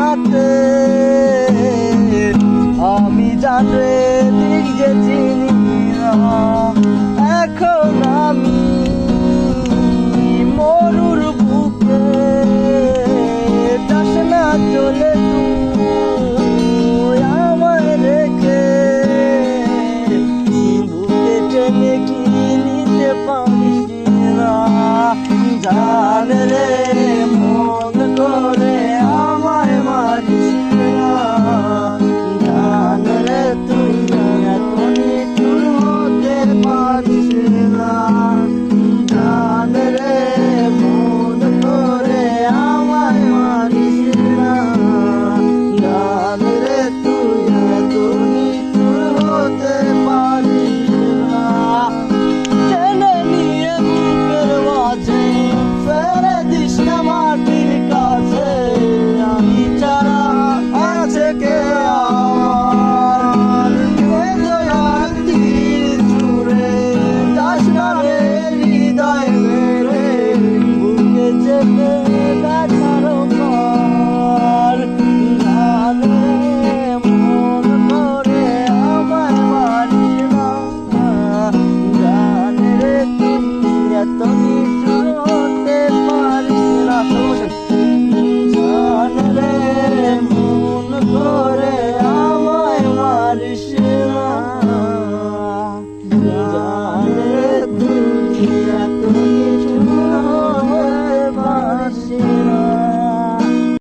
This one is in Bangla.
রাতে আমি জানে দিক যে চিনি না, এখন আমি মরুর বুকে যাস না চলে তুই আমায় রেখে, বুকে টেনে কি নিতে পারিস না, জান রে মন করে আমায় মারিস না, জান রে তুই এত নিঠুর হতে পারিস না, জান রে মন করে আমায় মারিস না, জান রে তুই এত নিঠুর হতে পারিস না। টেনে নিয়ে বুকের মাঝে ফেলে দিস না মাটির কাছে, আমি ছাড়া আছে কে আমার, হৃদয়ার তীর ছুঁড়ে যাস না রে হৃদয় মেরে, বুকে চেপে ব্যথার পার, জান রে মন করে আমায় মারিস না, জান রে তুই এত নিঠুর হতে পারিস না, জান রে মন করে আমায় মারিস না, জান রে তুই এত